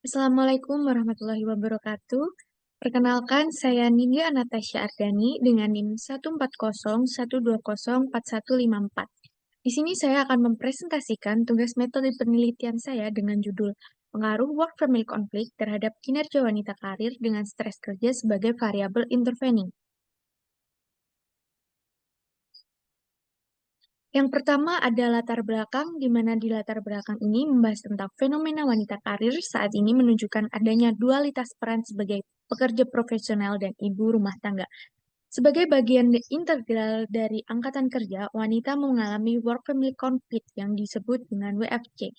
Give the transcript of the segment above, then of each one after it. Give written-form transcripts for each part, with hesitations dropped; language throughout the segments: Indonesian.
Assalamualaikum warahmatullahi wabarakatuh. Perkenalkan, saya Nindya Anastasia Ardani dengan NIM 14012044154. Di sini saya akan mempresentasikan tugas metode penelitian saya dengan judul Pengaruh Work-Family Conflict terhadap kinerja wanita karir dengan stres kerja sebagai variabel intervening. Yang pertama ada latar belakang, di mana di latar belakang ini membahas tentang fenomena wanita karir saat ini menunjukkan adanya dualitas peran sebagai pekerja profesional dan ibu rumah tangga. Sebagai bagian integral dari angkatan kerja, wanita mengalami work-family conflict yang disebut dengan WFC.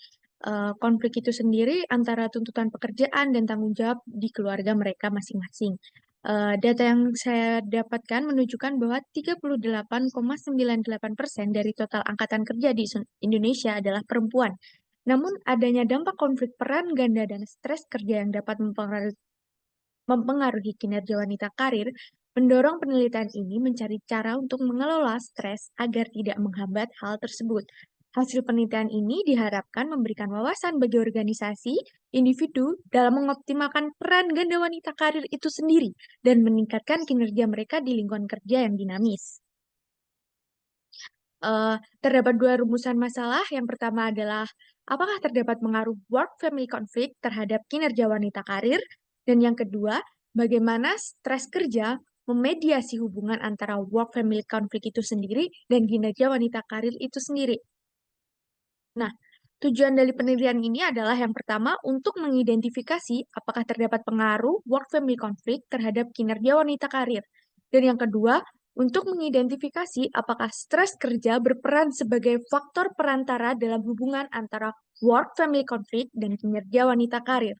Konflik itu sendiri antara tuntutan pekerjaan dan tanggung jawab di keluarga mereka masing-masing. Data yang saya dapatkan menunjukkan bahwa 38,98% dari total angkatan kerja di Indonesia adalah perempuan. Namun, adanya dampak konflik peran ganda dan stres kerja yang dapat mempengaruhi kinerja wanita karir, mendorong penelitian ini mencari cara untuk mengelola stres agar tidak menghambat hal tersebut. Hasil penelitian ini diharapkan memberikan wawasan bagi organisasi, individu dalam mengoptimalkan peran ganda wanita karir itu sendiri dan meningkatkan kinerja mereka di lingkungan kerja yang dinamis. Terdapat dua rumusan masalah. Yang pertama adalah apakah terdapat pengaruh work-family conflict terhadap kinerja wanita karir? Dan yang kedua, bagaimana stres kerja memediasi hubungan antara work-family conflict itu sendiri dan kinerja wanita karir itu sendiri. Nah, tujuan dari penelitian ini adalah yang pertama untuk mengidentifikasi apakah terdapat pengaruh work-family conflict terhadap kinerja wanita karir. Dan yang kedua, untuk mengidentifikasi apakah stres kerja berperan sebagai faktor perantara dalam hubungan antara work-family conflict dan kinerja wanita karir.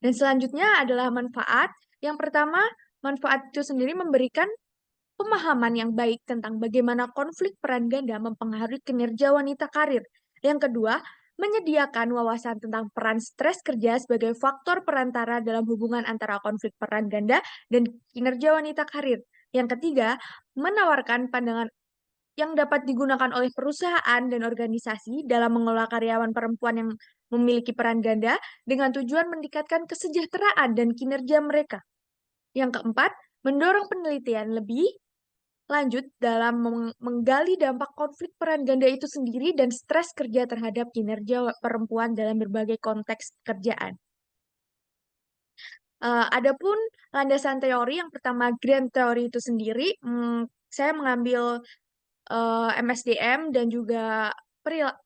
Dan selanjutnya adalah manfaat. Yang pertama, manfaat itu sendiri memberikan pemahaman yang baik tentang bagaimana konflik peran ganda mempengaruhi kinerja wanita karir. Yang kedua, menyediakan wawasan tentang peran stres kerja sebagai faktor perantara dalam hubungan antara konflik peran ganda dan kinerja wanita karir. Yang ketiga, menawarkan pandangan yang dapat digunakan oleh perusahaan dan organisasi dalam mengelola karyawan perempuan yang memiliki peran ganda dengan tujuan meningkatkan kesejahteraan dan kinerja mereka. Yang keempat, mendorong penelitian lebih lanjut dalam menggali dampak konflik peran ganda itu sendiri dan stres kerja terhadap kinerja perempuan dalam berbagai konteks pekerjaan. Adapun landasan teori, yang pertama grand teori itu sendiri, saya mengambil MSDM dan juga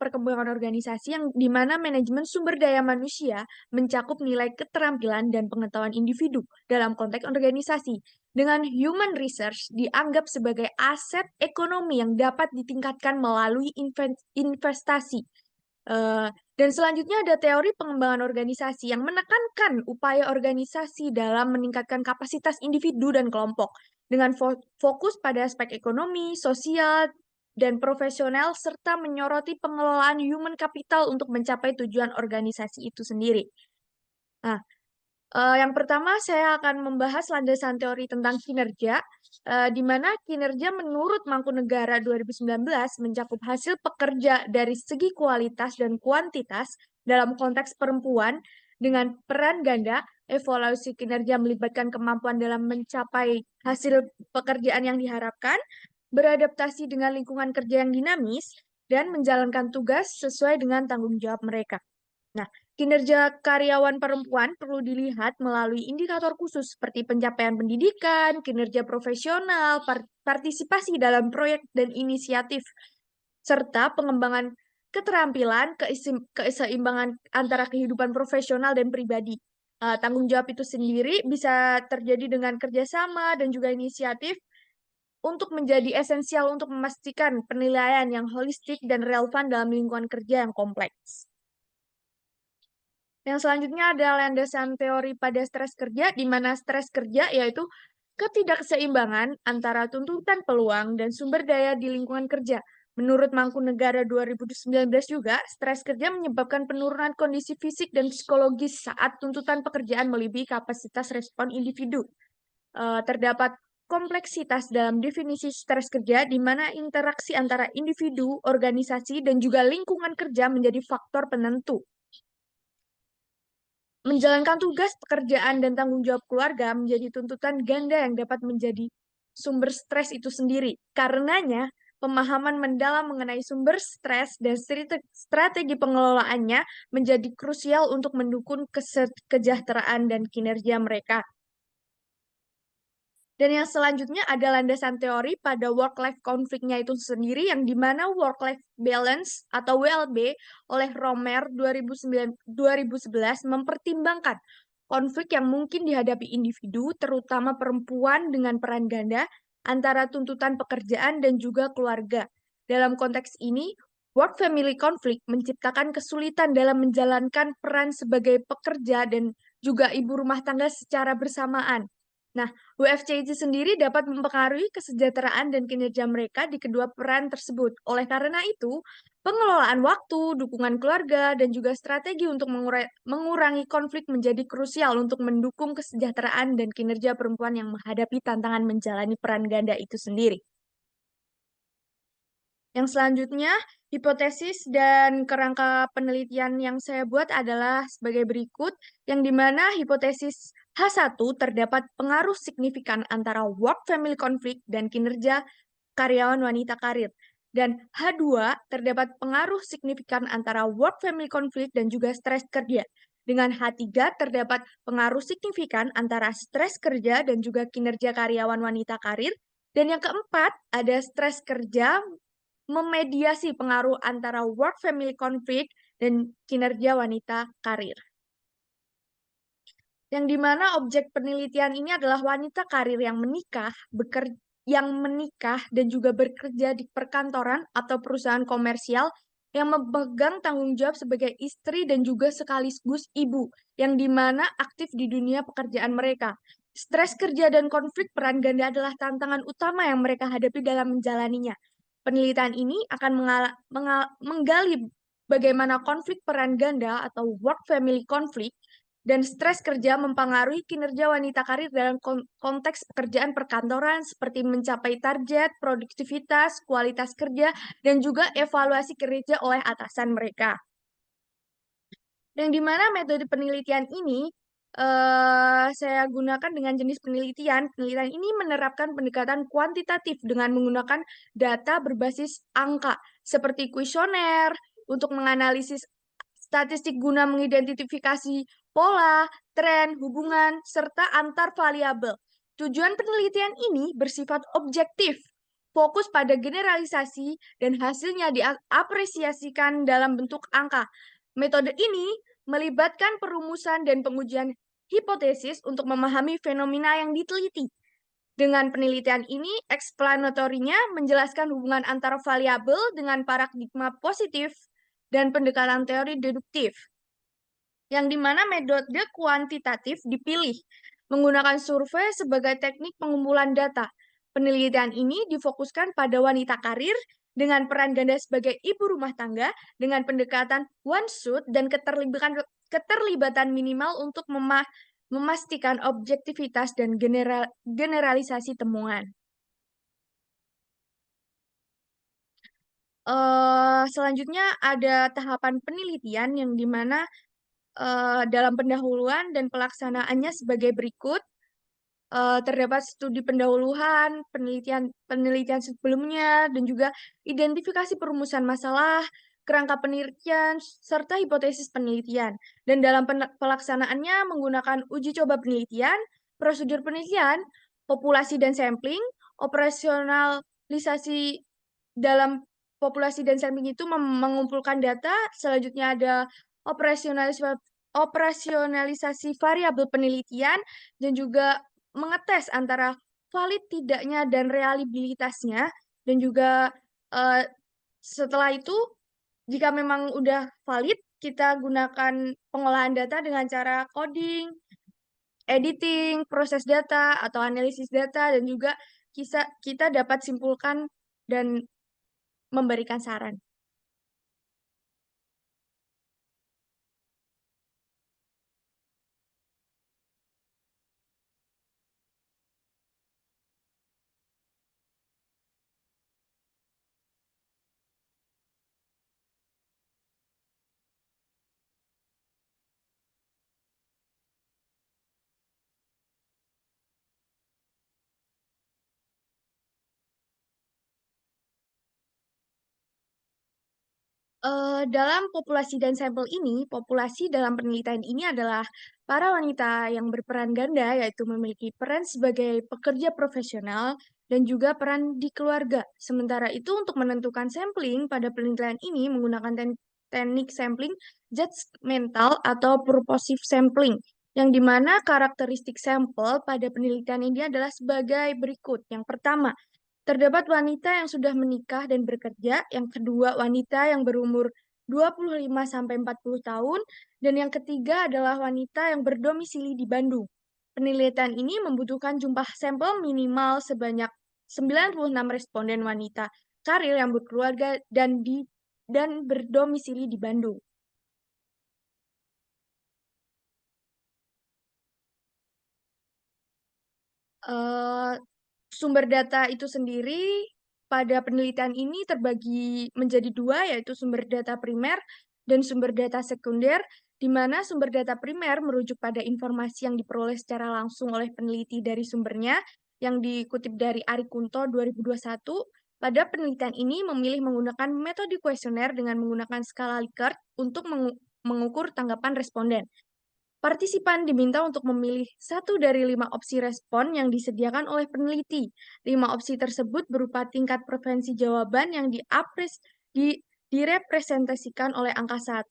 perkembangan organisasi yang di mana manajemen sumber daya manusia mencakup nilai keterampilan dan pengetahuan individu dalam konteks organisasi. Dengan human research dianggap sebagai aset ekonomi yang dapat ditingkatkan melalui investasi. Eh, dan selanjutnya ada teori pengembangan organisasi yang menekankan upaya organisasi dalam meningkatkan kapasitas individu dan kelompok dengan fokus pada aspek ekonomi, sosial, dan profesional serta menyoroti pengelolaan human capital untuk mencapai tujuan organisasi itu sendiri. Nah, yang pertama saya akan membahas landasan teori tentang kinerja, di mana kinerja menurut Mangkunegara 2019 mencakup hasil pekerja dari segi kualitas dan kuantitas dalam konteks perempuan dengan peran ganda. Evaluasi kinerja melibatkan kemampuan dalam mencapai hasil pekerjaan yang diharapkan, beradaptasi dengan lingkungan kerja yang dinamis, dan menjalankan tugas sesuai dengan tanggung jawab mereka. Nah, kinerja karyawan perempuan perlu dilihat melalui indikator khusus seperti pencapaian pendidikan, kinerja profesional, partisipasi dalam proyek dan inisiatif, serta pengembangan keterampilan, keseimbangan antara kehidupan profesional dan pribadi. Tanggung jawab itu sendiri bisa terjadi dengan kerjasama dan juga inisiatif untuk menjadi esensial untuk memastikan penilaian yang holistik dan relevan dalam lingkungan kerja yang kompleks. Yang selanjutnya adalah landasan teori pada stres kerja, di mana stres kerja yaitu ketidakseimbangan antara tuntutan peluang dan sumber daya di lingkungan kerja. Menurut Mangkunegara 2019 juga, stres kerja menyebabkan penurunan kondisi fisik dan psikologis saat tuntutan pekerjaan melebihi kapasitas respon individu. Terdapat kompleksitas dalam definisi stres kerja, di mana interaksi antara individu, organisasi, dan juga lingkungan kerja menjadi faktor penentu. Menjalankan tugas, pekerjaan, dan tanggung jawab keluarga menjadi tuntutan ganda yang dapat menjadi sumber stres itu sendiri. Karenanya, pemahaman mendalam mengenai sumber stres dan strategi pengelolaannya menjadi krusial untuk mendukung kesejahteraan dan kinerja mereka. Dan yang selanjutnya ada landasan teori pada work-life konfliknya itu sendiri, yang dimana work-life balance atau WLB oleh Romer 2011 mempertimbangkan konflik yang mungkin dihadapi individu, terutama perempuan dengan peran ganda, antara tuntutan pekerjaan dan juga keluarga. Dalam konteks ini, work-family conflict menciptakan kesulitan dalam menjalankan peran sebagai pekerja dan juga ibu rumah tangga secara bersamaan. Nah, WFC itu sendiri dapat mempengaruhi kesejahteraan dan kinerja mereka di kedua peran tersebut. Oleh karena itu, pengelolaan waktu, dukungan keluarga, dan juga strategi untuk mengurangi konflik menjadi krusial untuk mendukung kesejahteraan dan kinerja perempuan yang menghadapi tantangan menjalani peran ganda itu sendiri. Yang selanjutnya, hipotesis dan kerangka penelitian yang saya buat adalah sebagai berikut, yang dimana hipotesis H1 terdapat pengaruh signifikan antara work-family conflict dan kinerja karyawan wanita karir. Dan H2 terdapat pengaruh signifikan antara work-family conflict dan juga stres kerja. Dengan H3 terdapat pengaruh signifikan antara stres kerja dan juga kinerja karyawan wanita karir. Dan yang keempat, ada stres kerja memediasi pengaruh antara work-family conflict dan kinerja wanita karir. Yang dimana objek penelitian ini adalah wanita karir yang menikah dan juga bekerja di perkantoran atau perusahaan komersial yang memegang tanggung jawab sebagai istri dan juga sekaligus ibu, yang dimana aktif di dunia pekerjaan mereka. Stres kerja dan konflik peran ganda adalah tantangan utama yang mereka hadapi dalam menjalaninya. Penelitian ini akan menggali bagaimana konflik peran ganda atau work-family conflict dan stres kerja mempengaruhi kinerja wanita karir dalam konteks pekerjaan perkantoran seperti mencapai target, produktivitas, kualitas kerja, dan juga evaluasi kerja oleh atasan mereka. Yang dimana metode penelitian ini saya gunakan dengan jenis penelitian. Penelitian ini menerapkan pendekatan kuantitatif dengan menggunakan data berbasis angka seperti kuesioner untuk menganalisis statistik guna mengidentifikasi pola, tren, hubungan, serta antar variabel. Tujuan penelitian ini bersifat objektif, fokus pada generalisasi, dan hasilnya diapresiasikan dalam bentuk angka. Metode ini melibatkan perumusan dan pengujian hipotesis untuk memahami fenomena yang diteliti. Dengan penelitian ini, eksplanatorinya menjelaskan hubungan antara variabel dengan paradigma positif dan pendekatan teori deduktif, yang dimana metode kuantitatif dipilih menggunakan survei sebagai teknik pengumpulan data. Penelitian ini difokuskan pada wanita karir dengan peran ganda sebagai ibu rumah tangga dengan pendekatan one shot dan keterlibatan minimal untuk memastikan objektivitas dan generalisasi temuan. Selanjutnya ada tahapan penelitian yang dimana dalam pendahuluan dan pelaksanaannya sebagai berikut. Terdapat studi pendahuluan, penelitian sebelumnya, dan juga identifikasi perumusan masalah, kerangka penelitian, serta hipotesis penelitian. Dan dalam pelaksanaannya menggunakan uji coba penelitian, prosedur penelitian, populasi dan sampling, operasionalisasi dalam populasi dan sampling itu mengumpulkan data, selanjutnya ada operasionalisasi variabel penelitian, dan juga mengetes antara valid tidaknya dan reliabilitasnya, dan juga eh, setelah itu jika memang udah valid, kita gunakan pengolahan data dengan cara coding, editing, proses data atau analisis data, dan juga kita dapat simpulkan dan memberikan saran. Dalam populasi dan sampel ini, populasi dalam penelitian ini adalah para wanita yang berperan ganda, yaitu memiliki peran sebagai pekerja profesional dan juga peran di keluarga. Sementara itu, untuk menentukan sampling pada penelitian ini menggunakan teknik sampling judgmental atau purposive sampling, yang dimana karakteristik sampel pada penelitian ini adalah sebagai berikut. Yang pertama, terdapat wanita yang sudah menikah dan bekerja, yang kedua wanita yang berumur 25 sampai 40 tahun, dan yang ketiga adalah wanita yang berdomisili di Bandung. Penelitian ini membutuhkan jumlah sampel minimal sebanyak 96 responden wanita karir yang berkeluarga dan berdomisili di Bandung. Eh, Sumber data itu sendiri pada penelitian ini terbagi menjadi dua, yaitu sumber data primer dan sumber data sekunder, di mana sumber data primer merujuk pada informasi yang diperoleh secara langsung oleh peneliti dari sumbernya, yang dikutip dari Ari Kunto 2021. Pada penelitian ini memilih menggunakan metode kuesioner dengan menggunakan skala Likert untuk mengukur tanggapan responden. Partisipan diminta untuk memilih satu dari 5 opsi respon yang disediakan oleh peneliti. 5 opsi tersebut berupa tingkat preferensi jawaban yang direpresentasikan oleh angka 1,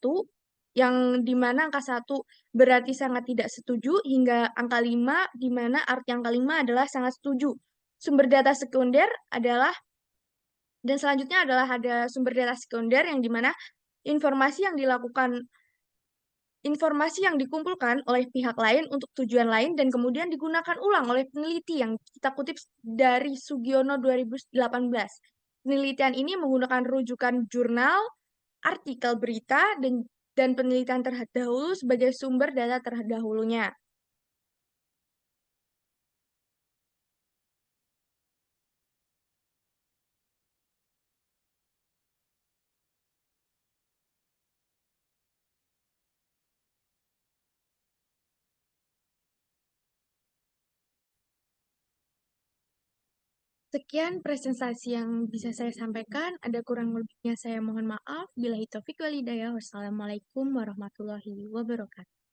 yang dimana angka 1 berarti sangat tidak setuju, hingga angka 5, di mana arti angka 5 adalah sangat setuju. Sumber data sekunder adalah, dan selanjutnya adalah ada sumber data sekunder yang dimana informasi yang dilakukan informasi yang dikumpulkan oleh pihak lain untuk tujuan lain dan kemudian digunakan ulang oleh peneliti, yang kita kutip dari Sugiono 2018. Penelitian ini menggunakan rujukan jurnal, artikel berita, dan penelitian terdahulu sebagai sumber data terdahulunya. Sekian presentasi yang bisa saya sampaikan. Ada kurang lebihnya saya mohon maaf. Bila taufik walhidayah. Wassalamualaikum warahmatullahi wabarakatuh.